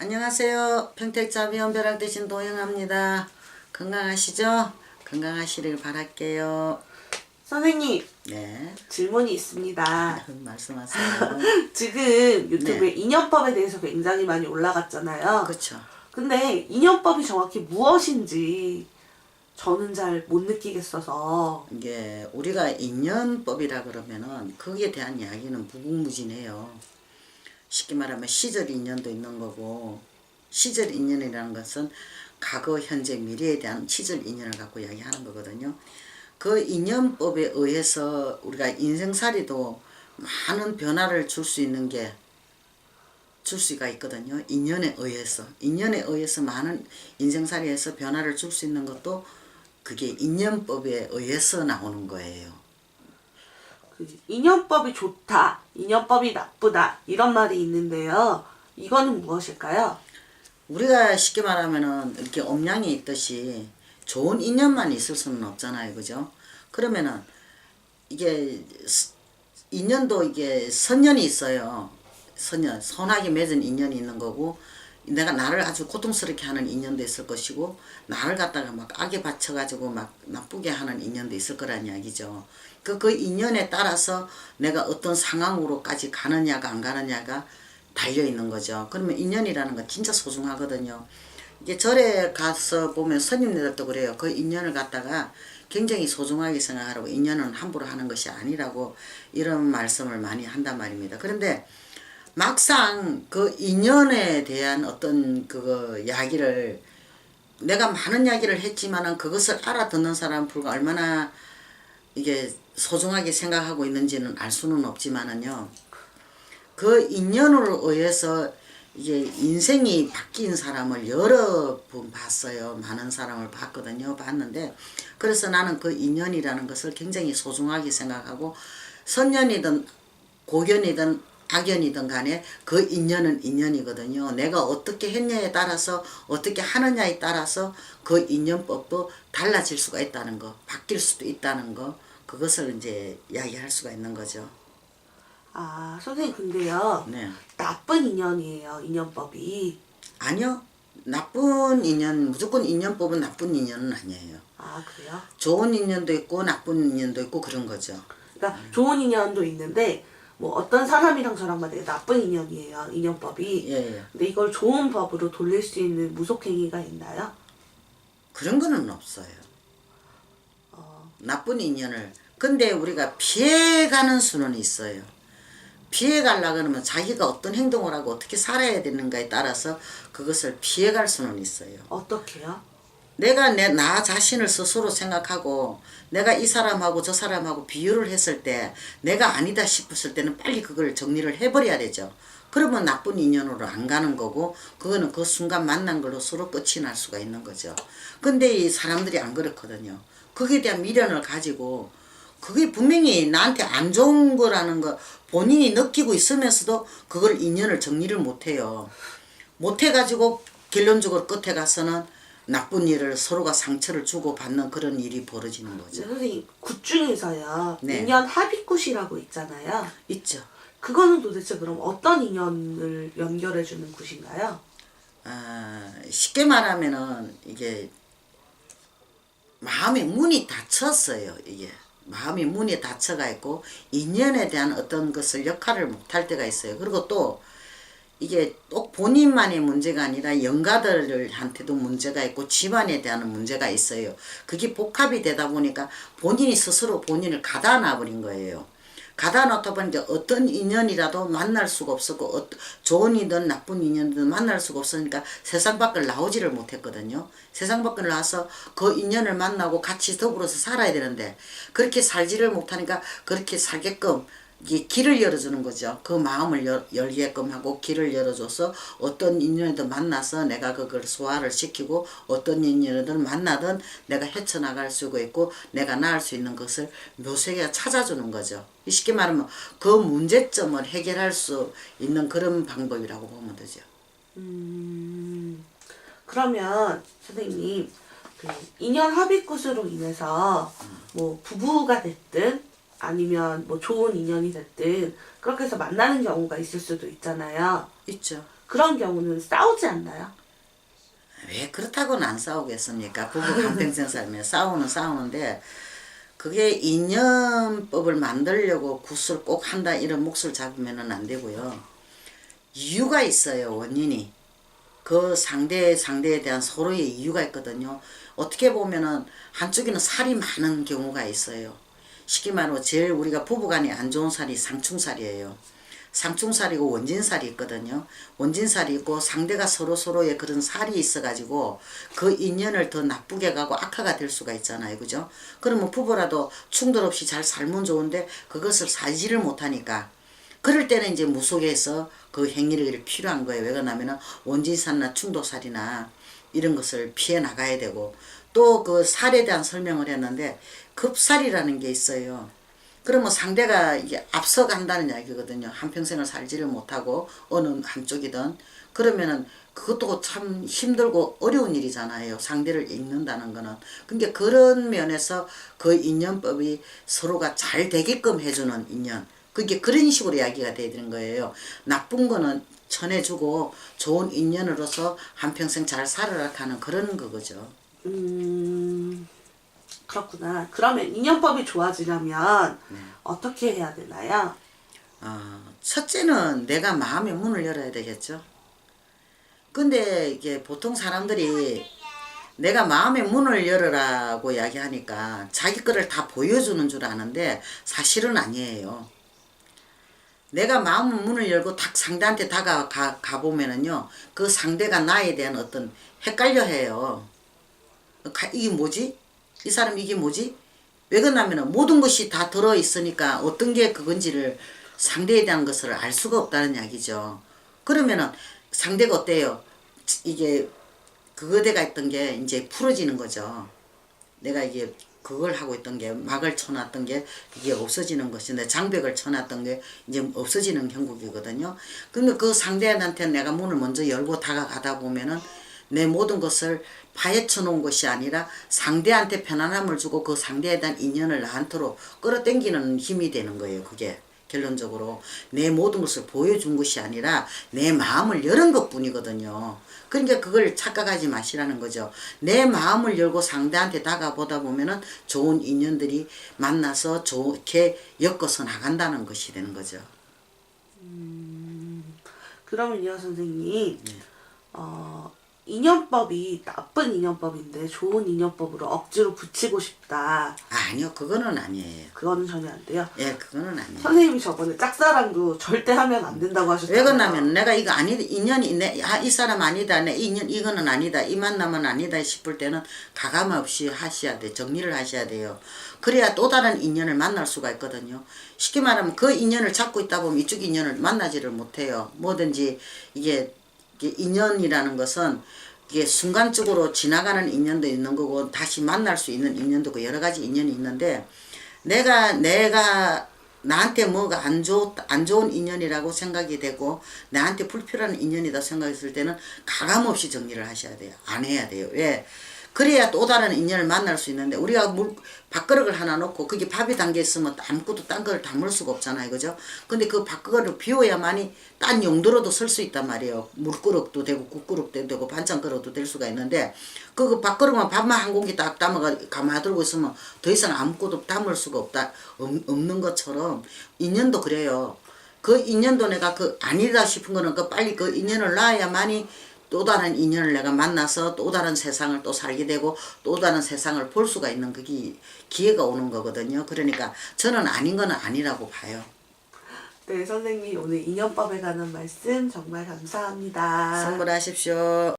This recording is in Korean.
안녕하세요. 평택자비원 벼락 대신 도영합니다. 건강하시죠? 건강하시길 바랄게요. 선생님, 네. 질문이 있습니다. 말씀하세요. 지금 유튜브에 네. 인연법에 대해서 굉장히 많이 올라갔잖아요. 그렇죠. 근데 인연법이 정확히 무엇인지 저는 잘 못 느끼겠어서. 이게 우리가 인연법이라 그러면은 거기에 대한 이야기는 무궁무진해요. 쉽게 말하면 시절 인연도 있는 거고, 시절 인연이라는 것은 과거, 현재, 미래에 대한 시절 인연을 갖고 이야기하는 거거든요. 그 인연법에 의해서 우리가 인생살이도 많은 변화를 줄 수 있는 게 줄 수가 있거든요. 인연에 의해서 많은 인생살이에서 변화를 줄 수 있는 것도 그게 인연법에 의해서 나오는 거예요. 인연법이 좋다, 인연법이 나쁘다 이런 말이 있는데요. 이거는 무엇일까요? 우리가 쉽게 말하면은 이렇게 음양이 있듯이 좋은 인연만 있을 수는 없잖아요. 그죠? 그러면은 이게 인연도 이게 선연이 있어요. 선하게 맺은 인연이 있는 거고, 내가 나를 아주 고통스럽게 하는 인연도 있을 것이고, 나를 갖다가 막 악에 받쳐가지고 막 나쁘게 하는 인연도 있을 거란 이야기죠. 그 인연에 따라서 내가 어떤 상황으로까지 가느냐가 안 가느냐가 달려 있는 거죠. 그러면 인연이라는 건 진짜 소중하거든요. 이게 절에 가서 보면 스님들도 그래요. 그 인연을 갖다가 굉장히 소중하게 생각하라고, 인연은 함부로 하는 것이 아니라고 이런 말씀을 많이 한단 말입니다. 그런데 막상 그 인연에 대한 어떤 그거 이야기를 내가 많은 이야기를 했지만은 그것을 알아듣는 사람은 불과 얼마나 이게 소중하게 생각하고 있는지는 알 수는 없지만은요. 그 인연으로 의해서 이게 인생이 바뀐 사람을 여러 번 봤어요. 많은 사람을 봤거든요. 봤는데 그래서 나는 그 인연이라는 것을 굉장히 소중하게 생각하고, 선연이든 고견이든 악연이든 간에 그 인연은 인연이거든요. 내가 어떻게 했냐에 따라서, 어떻게 하느냐에 따라서 그 인연법도 달라질 수가 있다는 거, 바뀔 수도 있다는 거, 그것을 이제 이야기할 수가 있는 거죠. 아, 선생님 근데요. 네. 나쁜 인연이에요, 인연법이. 아니요. 나쁜 인연, 무조건 인연법은 나쁜 인연은 아니에요. 아, 그래요? 좋은 인연도 있고 나쁜 인연도 있고 그런 거죠. 그러니까 좋은 인연도 있는데 뭐 어떤 사람이랑 저랑만 되게 나쁜 인연이에요, 인연법이. 예. 근데 이걸 좋은 법으로 돌릴 수 있는 무속행위가 있나요? 그런 거는 없어요. 나쁜 인연을. 근데 우리가 피해가는 수는 있어요. 피해가려고 그러면 자기가 어떤 행동을 하고 어떻게 살아야 되는가에 따라서 그것을 피해갈 수는 있어요. 어떻게요? 내가 나 자신을 스스로 생각하고 내가 이 사람하고 저 사람하고 비교를 했을 때 내가 아니다 싶었을 때는 빨리 그걸 정리를 해버려야 되죠. 그러면 나쁜 인연으로 안 가는 거고, 그거는 그 순간 만난 걸로 서로 끝이 날 수가 있는 거죠. 근데 이 사람들이 안 그렇거든요. 거기에 대한 미련을 가지고 그게 분명히 나한테 안 좋은 거라는 거 본인이 느끼고 있으면서도 그걸 인연을 정리를 못해요. 못해가지고 결론적으로 끝에 가서는 나쁜 일을 서로가 상처를 주고 받는 그런 일이 벌어지는 거죠. 선생님, 굿 중에서요. 네. 인연 합의굿이라고 있잖아요. 있죠. 그거는 도대체 그럼 어떤 인연을 연결해주는 굿인가요? 쉽게 말하면은 이게 마음의 문이 닫혔어요. 이게 마음이 문이 닫혀가 있고 인연에 대한 어떤 것을 역할을 못할 때가 있어요. 그리고 또 이게 꼭 본인만의 문제가 아니라 영가들한테도 문제가 있고 집안에 대한 문제가 있어요. 그게 복합이 되다 보니까 본인이 스스로 본인을 가다놔 버린 거예요. 가다 놓다 보니까 어떤 인연이라도 만날 수가 없었고, 좋은 이든 나쁜 인연이든 만날 수가 없으니까 세상 밖을 나오지를 못했거든요. 세상 밖을 나와서 그 인연을 만나고 같이 더불어서 살아야 되는데 그렇게 살지를 못하니까 그렇게 살게끔 이게 길을 열어주는 거죠. 그 마음을 열게끔 하고 길을 열어줘서 어떤 인연이든 만나서 내가 그걸 소화를 시키고, 어떤 인연이든 만나든 내가 헤쳐나갈 수가 있고 내가 나을 수 있는 것을 묘세가 찾아주는 거죠. 쉽게 말하면 그 문제점을 해결할 수 있는 그런 방법이라고 보면 되죠. 그러면 선생님, 그 인연 합의굿으로 인해서 뭐 부부가 됐든 아니면 뭐 좋은 인연이 됐든 그렇게 해서 만나는 경우가 있을 수도 있잖아요. 있죠. 그런 경우는 싸우지 않나요? 왜 그렇다고는 안 싸우겠습니까? 부부 한평생 살면 싸우는데 그게 인연법을 만들려고 굿을 꼭 한다 이런 몫을 잡으면 안 되고요. 이유가 있어요. 원인이. 그 상대에 대한 서로의 이유가 있거든요. 어떻게 보면은 한쪽에는 살이 많은 경우가 있어요. 쉽게 말하면 제일 우리가 부부간에 안 좋은 살이 상충살이에요. 상충살이고 원진살이 있거든요. 원진살이 있고 상대가 서로의 그런 살이 있어가지고 그 인연을 더 나쁘게 가고 악화가 될 수가 있잖아요. 그죠? 그러면 부부라도 충돌 없이 잘 살면 좋은데 그것을 살지를 못하니까 그럴 때는 이제 무속에서 그 행위를 필요한 거예요. 왜 그러냐면은 원진살이나 충돌살이나 이런 것을 피해 나가야 되고 또 그 살에 대한 설명을 했는데 급살이라는 게 있어요. 그러면 상대가 이게 앞서간다는 이야기거든요. 한평생을 살지를 못하고 어느 한쪽이든 그러면은 그것도 참 힘들고 어려운 일이잖아요. 상대를 읽는다는 거는. 그러니까 그런 면에서 그 인연법이 서로가 잘 되게끔 해주는 인연. 그게 그런 식으로 이야기가 돼야 되는 거예요. 나쁜 거는 전해주고 좋은 인연으로서 한평생 잘 살아라 하는 그런 거죠. 그렇구나. 그러면 인연법이 좋아지려면 어떻게 해야 되나요? 첫째는 내가 마음의 문을 열어야 되겠죠. 근데 이게 보통 사람들이 내가 마음의 문을 열으라고 이야기하니까 자기 거를 다 보여주는 줄 아는데 사실은 아니에요. 내가 마음의 문을 열고 딱 상대한테 가보면은요, 그 상대가 나에 대한 어떤 헷갈려 해요. 이게 뭐지? 이 사람 이게 뭐지? 왜 그러냐면 모든 것이 다 들어있으니까 어떤 게 그건지를 상대에 대한 것을 알 수가 없다는 이야기죠. 그러면은 상대가 어때요? 이게 그거대가 있던 게 이제 풀어지는 거죠. 내가 이게 그걸 하고 있던 게 막을 쳐놨던 게 이게 없어지는 것인데 장벽을 쳐놨던 게 이제 없어지는 형국이거든요. 근데 그 상대한테 내가 문을 먼저 열고 다가가다 보면은 내 모든 것을 파헤쳐 놓은 것이 아니라 상대한테 편안함을 주고 그 상대에 대한 인연을 나한테로 끌어당기는 힘이 되는 거예요. 그게 결론적으로 내 모든 것을 보여준 것이 아니라 내 마음을 열은 것 뿐이거든요. 그러니까 그걸 착각하지 마시라는 거죠. 내 마음을 열고 상대한테 다가보다 보면은 좋은 인연들이 만나서 좋게 엮어서 나간다는 것이 되는 거죠. 그러면요, 선생님. 인연법이 나쁜 인연법인데 좋은 인연법으로 억지로 붙이고 싶다. 아니요, 그거는 아니에요. 그거는 전혀 안 돼요. 예, 그거는 아니에요. 선생님이 저번에 짝사랑도 절대 하면 안 된다고 하셨잖아요. 왜 그러냐면 내가 이거 아니다, 인연이 이 사람 아니다, 내 인연 이거는 아니다, 이 만남은 아니다 싶을 때는 가감 없이 하셔야 돼. 정리를 하셔야 돼요. 그래야 또 다른 인연을 만날 수가 있거든요. 쉽게 말하면 그 인연을 잡고 있다 보면 이쪽 인연을 만나지를 못해요. 뭐든지 이게 인연이라는 것은 이게 순간적으로 지나가는 인연도 있는 거고 다시 만날 수 있는 인연도 있고 여러 가지 인연이 있는데 내가 나한테 뭐가 안 좋은 인연이라고 생각이 되고 나한테 불필요한 인연이다 생각했을 때는 가감없이 정리를 하셔야 돼요. 안 해야 돼요. 왜? 그래야 또 다른 인연을 만날 수 있는데 우리가 밥그릇을 하나 놓고 그게 밥이 담겨 있으면 아무것도 딴 걸 담을 수가 없잖아요. 그죠? 근데 그 밥그릇을 비워야만이 딴 용도로도 쓸 수 있단 말이에요. 물그릇도 되고 국그릇도 되고 반찬그릇도 될 수가 있는데 그 밥그릇만 밥만 한 공기 딱 가만 들고 있으면 더 이상 아무것도 담을 수가 없는 것처럼 인연도 그래요. 그 인연도 내가 아니다 싶은 거는 빨리 그 인연을 놔야만이 또 다른 인연을 내가 만나서 또 다른 세상을 또 살게 되고 또 다른 세상을 볼 수가 있는 그게 기회가 오는 거거든요. 그러니까 저는 아닌 거는 아니라고 봐요. 네, 선생님 오늘 인연법에 관한 말씀 정말 감사합니다. 선물하십시오.